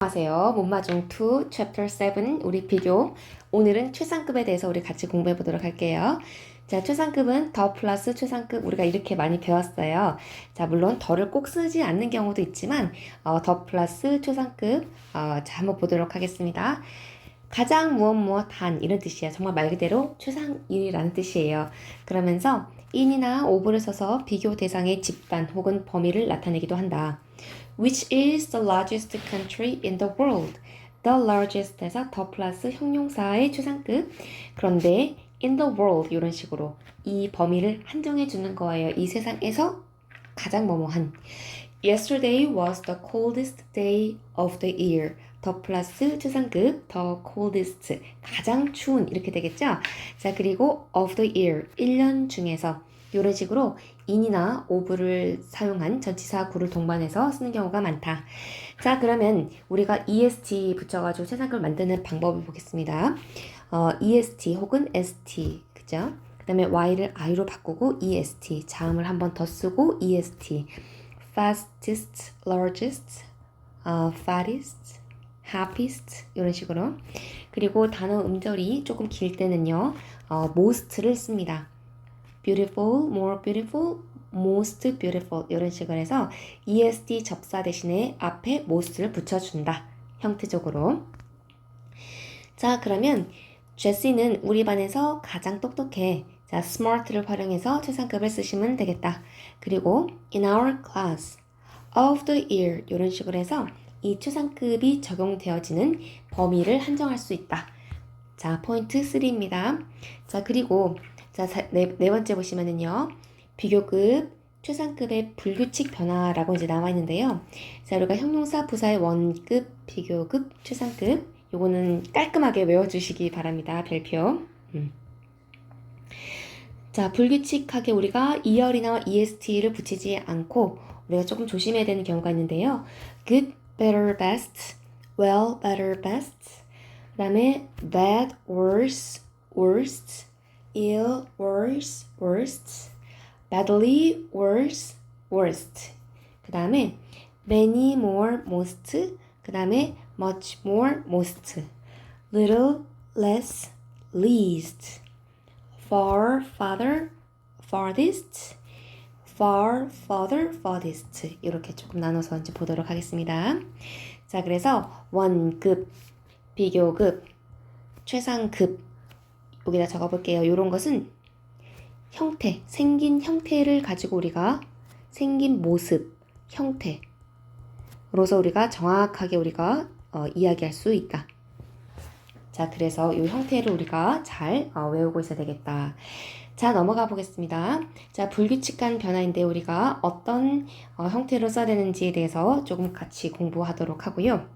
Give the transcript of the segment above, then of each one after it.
안녕하세요. 문마중 2 Chapter 7 우리 비교. 오늘은 최상급에 대해서 우리 같이 공부해 보도록 할게요. 자, 최상급은 더 플러스 최상급 우리가 이렇게 많이 배웠어요. 자, 물론 더를 꼭 쓰지 않는 경우도 있지만 더 플러스 최상급 자, 한번 보도록 하겠습니다. 가장 무엇 한 이런 뜻이에요. 정말 말 그대로 최상일이라는 뜻이에요. 그러면서 in이나 of를 써서 비교 대상의 집단 혹은 범위를 나타내기도 한다. Which is the largest country in the world? The largest에서 the 플러스 형용사의 최상급. 그런데 in the world 이런 식으로 이 범위를 한정해 주는 거예요. 이 세상에서 가장 뭐뭐한. Yesterday was the coldest day of the year. 더 플러스 최상급, the coldest, 가장 추운 이렇게 되겠죠? 자, 그리고 of the year, 1년 중에서 이런 식으로 in이나 of를 사용한 전치사 구를 동반해서 쓰는 경우가 많다. 자, 그러면 우리가 est 붙여가지고 최상급을 만드는 방법을 보겠습니다. est 혹은 st, 그죠? 그 다음에 y를 i로 바꾸고 est, 자음을 한 번 더 쓰고 est, fastest, largest, fattest, happiest 이런 식으로. 그리고 단어 음절이 조금 길 때는요, most를 씁니다. beautiful, more beautiful, most beautiful 이런 식으로 해서 est 접사 대신에 앞에 most를 붙여준다. 형태적으로. 자, 그러면 제시는 우리 반에서 가장 똑똑해. 자, smart를 활용해서 최상급을 쓰시면 되겠다. 그리고 in our class, of the year 이런 식으로 해서 이 최상급이 적용되어지는 범위를 한정할 수 있다. 자, 포인트 3입니다. 자, 그리고 자, 네 번째 보시면은요. 비교급, 최상급의 불규칙 변화라고 이제 나와 있는데요. 자, 우리가 형용사, 부사의 원급, 비교급, 최상급 요거는 깔끔하게 외워주시기 바랍니다. 별표. 자, 불규칙하게 우리가 ER이나 EST를 붙이지 않고 우리가 조금 조심해야 되는 경우가 있는데요. good, better, best, well, better, best, 그 다음에 bad, worse, worst, ill, worse, worst, badly, worse, worst, 그 다음에 many, more, most, 그 다음에 much more, most, little, less, least, far, farther, farthest, far, further, farthest 이렇게 조금 나눠서 이제 보도록 하겠습니다. 자, 그래서 원급, 비교급, 최상급 여기다 적어볼게요. 이런 것은 형태, 생긴 형태를 가지고 우리가 생긴 모습, 형태로서 우리가 정확하게 우리가 이야기할 수 있다. 자, 그래서 이 형태를 우리가 잘 외우고 있어야 되겠다. 자, 넘어가 보겠습니다. 자, 불규칙한 변화인데 우리가 어떤 형태로 써야 되는지에 대해서 조금 같이 공부하도록 하고요.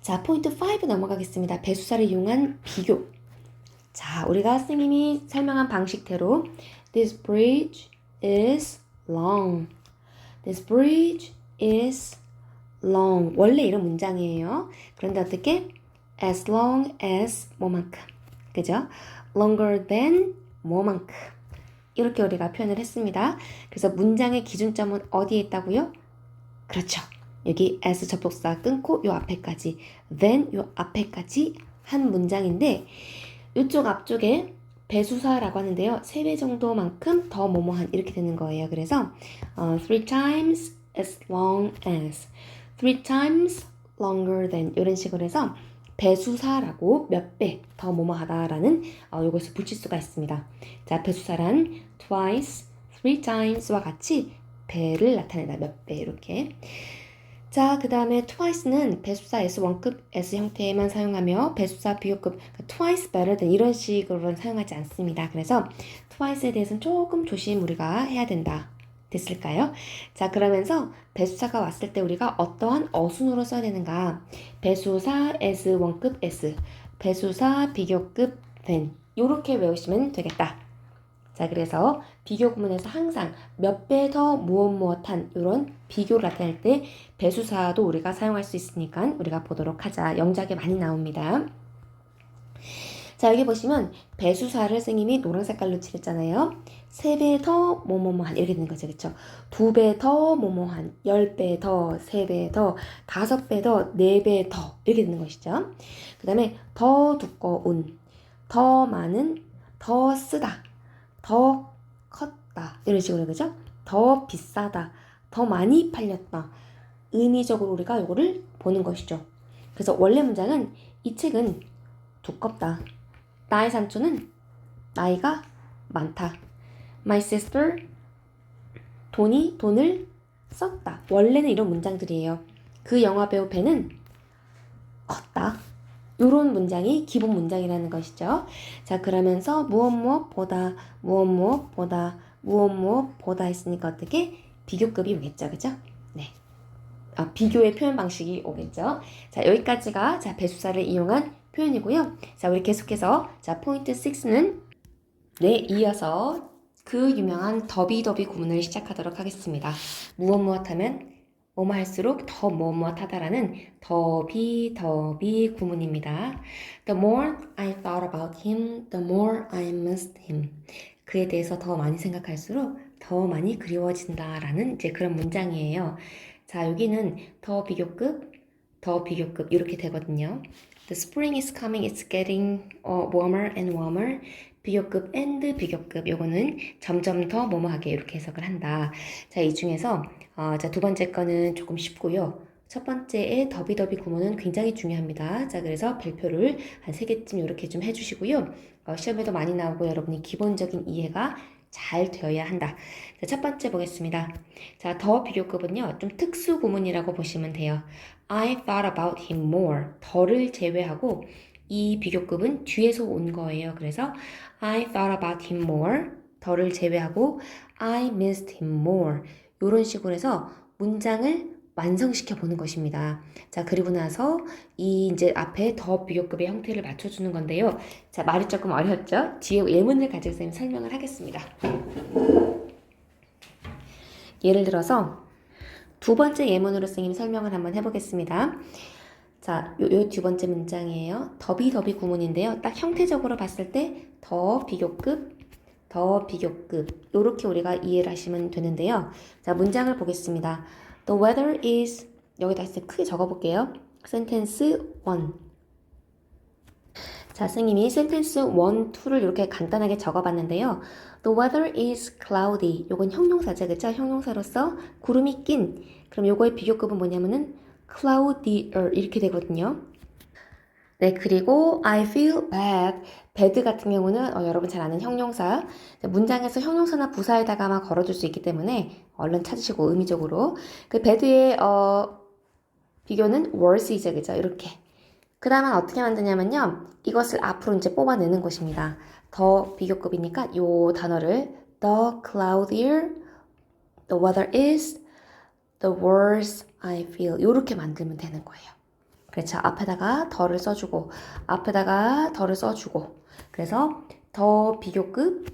자, 포인트 5 넘어가겠습니다. 배수사를 이용한 비교. 자, 우리가 선생님이 설명한 방식대로 This bridge is long. This bridge is long. 원래 이런 문장이에요. 그런데 어떻게? As long as 뭐만큼. 그죠? Longer than 뭐만큼. 이렇게 우리가 표현을 했습니다. 그래서 문장의 기준점은 어디에 있다고요? 그렇죠. 여기 as 접속사 끊고 요 앞에까지, then 요 앞에까지 한 문장인데 이쪽 앞쪽에 배수사라고 하는데요. 3배 정도만큼 더 뭐뭐한 이렇게 되는 거예요. 그래서 3 times as long as, 3 times longer than 이런 식으로 해서 배수사라고 몇 배 더 뭐뭐하다라는 이것을 붙일 수가 있습니다. 자, 배수사란 twice, 3 times와 같이 배를 나타낸다. 몇 배 이렇게. 자, 그 다음에 twice는 배수사 S1급 S 형태에만 사용하며 배수사 비교급 twice better than 이런 식으로는 사용하지 않습니다. 그래서 twice에 대해서는 조금 조심 우리가 해야 된다. 됐을까요? 자, 그러면서 배수사가 왔을 때 우리가 어떠한 어순으로 써야 되는가? 배수사 S1급 S, 배수사 비교급 then 이렇게 외우시면 되겠다. 자, 그래서 비교 구문에서 항상 몇 배 더 무엇한 이런 비교를 나타낼 때 배수사도 우리가 사용할 수 있으니까 우리가 보도록 하자. 영작에 많이 나옵니다. 자, 여기 보시면 배수사를 선생님이 노란 색깔로 칠했잖아요. 3배 더 뭐뭐뭐한 이렇게 되는 거죠. 그쵸? 2배 더 뭐뭐한, 10배 더, 3배 더, 5배 더, 4배 더 이렇게 되는 것이죠. 그 다음에 더 두꺼운, 더 많은, 더 쓰다, 더 컸다 이런 식으로 그죠? 더 비싸다, 더 많이 팔렸다. 의미적으로 우리가 이거를 보는 것이죠. 그래서 원래 문장은 이 책은 두껍다. 나의 삼촌은 나이가 많다. My sister 돈을 썼다. 원래는 이런 문장들이에요. 그 영화배우 벤은 컸다. 이런 문장이 기본 문장이라는 것이죠. 자, 그러면서 무엇보다 무엇보다 했으니까 어떻게 비교급이 오겠죠. 그죠? 네. 비교의 표현 방식이 오겠죠. 자, 여기까지가 자, 배수사를 이용한 표현이고요. 자, 우리 계속해서 자, 포인트 6는 네, 이어서 그 유명한 더비더비 구문을 시작하도록 하겠습니다. 무엇 하면 뭐뭐 할수록 더 무엇 하다라는 더비 구문입니다. The more I thought about him, the more I missed him. 그에 대해서 더 많이 생각할수록 더 많이 그리워진다라는 이제 그런 문장이에요. 자, 여기는 더 비교급 이렇게 되거든요. The spring is coming, it's getting warmer and warmer. 비교급 and 비교급 요거는 점점 더 뭐뭐하게 이렇게 해석을 한다. 자, 이 중에서 자, 두 번째 거는 조금 쉽고요. 첫 번째의 더비더비 구문은 굉장히 중요합니다. 자, 그래서 별표를 한 3개쯤 이렇게 좀 해주시고요. 시험에도 많이 나오고 여러분이 기본적인 이해가 잘 되어야 한다. 자, 첫 번째 보겠습니다. 자, 더 비교급은요, 좀 특수 구문이라고 보시면 돼요. I thought about him more. 더를 제외하고 이 비교급은 뒤에서 온 거예요. 그래서 I thought about him more. 더를 제외하고 I missed him more. 이런 식으로 해서 문장을 완성시켜 보는 것입니다. 자, 그리고 나서 이 이제 앞에 더 비교급의 형태를 맞춰주는 건데요. 자, 말이 조금 어렵죠? 뒤에 예문을 가지고 선생님 설명을 하겠습니다. 예를 들어서 두 번째 예문으로 선생님 설명을 한번 해보겠습니다. 자, 요 두 번째 문장이에요. 더비 구문인데요. 딱 형태적으로 봤을 때 더 비교급 요렇게 우리가 이해를 하시면 되는데요. 자, 문장을 보겠습니다. The weather is 여기다 이제 크게 적어볼게요. 센텐스 1. 자, 선생님이 센텐스 1, 2를 이렇게 간단하게 적어봤는데요. The weather is cloudy. 요건 형용사죠, 그쵸? 형용사로서 구름이 낀. 그럼 요거의 비교급은 뭐냐면은 cloudier 이렇게 되거든요. 네, 그리고 I feel bad. bad 같은 경우는 여러분 잘 아는 형용사. 문장에서 형용사나 부사에다가만 걸어줄 수 있기 때문에 얼른 찾으시고 의미적으로. 그 bad의 비교는 worse이죠, 그죠? 이렇게. 그 다음은 어떻게 만드냐면요. 이것을 앞으로 이제 뽑아내는 것입니다. 더 비교급이니까 요 단어를 the cloudier the weather is, the worse I feel. 요렇게 만들면 되는 거예요. 그렇죠. 앞에다가 더를 써주고 앞에다가 더를 써주고 그래서 더 비교급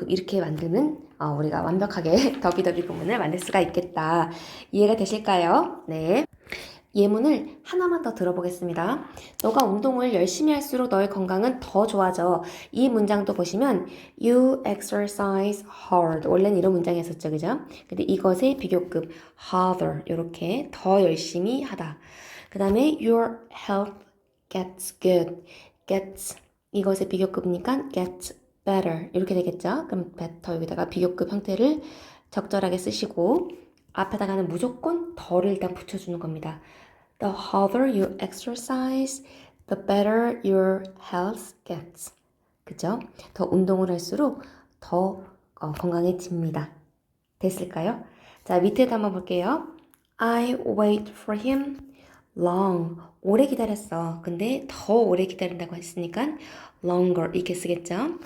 이렇게 만들면 우리가 완벽하게 더비더비 구문을 만들 수가 있겠다. 이해가 되실까요? 네. 예문을 하나만 더 들어보겠습니다. 너가 운동을 열심히 할수록 너의 건강은 더 좋아져. 이 문장도 보시면 You exercise hard. 원래는 이런 문장이었었죠, 그죠? 근데 이것의 비교급 harder 이렇게 더 열심히 하다. 그 다음에 Your health gets good. gets 이것의 비교급이니까 gets better 이렇게 되겠죠? 그럼 better 여기다가 비교급 형태를 적절하게 쓰시고 앞에다가는 무조건 더를 일단 붙여주는 겁니다. The harder you exercise, the better your health gets. 그죠? 더 운동을 할수록 더 건강해집니다. 됐을까요? 자, 밑에도 한번 볼게요. I wait for him long. 오래 기다렸어. 근데 더 오래 기다린다고 했으니까 longer 이렇게 쓰겠죠?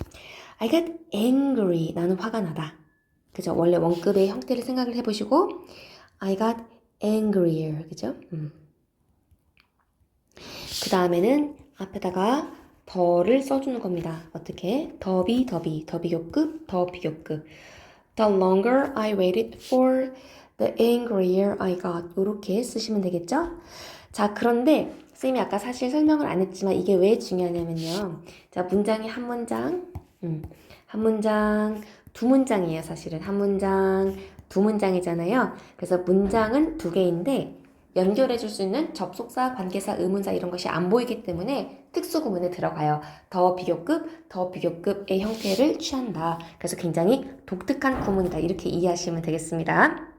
I got angry. 나는 화가 나다. 그죠? 원래 원급의 형태를 생각을 해보시고 I got angrier. 그죠? 그 다음에는 앞에다가 더를 써주는 겁니다. 어떻게? 더 비교급. The longer I waited for, The angrier I got. 이렇게 쓰시면 되겠죠? 자, 그런데 쌤이 아까 사실 설명을 안 했지만 이게 왜 중요하냐면요. 자, 문장이 한 문장, 한 문장, 두 문장이에요, 사실은. 한 문장, 두 문장이잖아요. 그래서 문장은 두 개인데 연결해 줄 수 있는 접속사, 관계사, 의문사 이런 것이 안 보이기 때문에 특수구문에 들어가요. 더 비교급, 더 비교급의 형태를 취한다. 그래서 굉장히 독특한 구문이다. 이렇게 이해하시면 되겠습니다.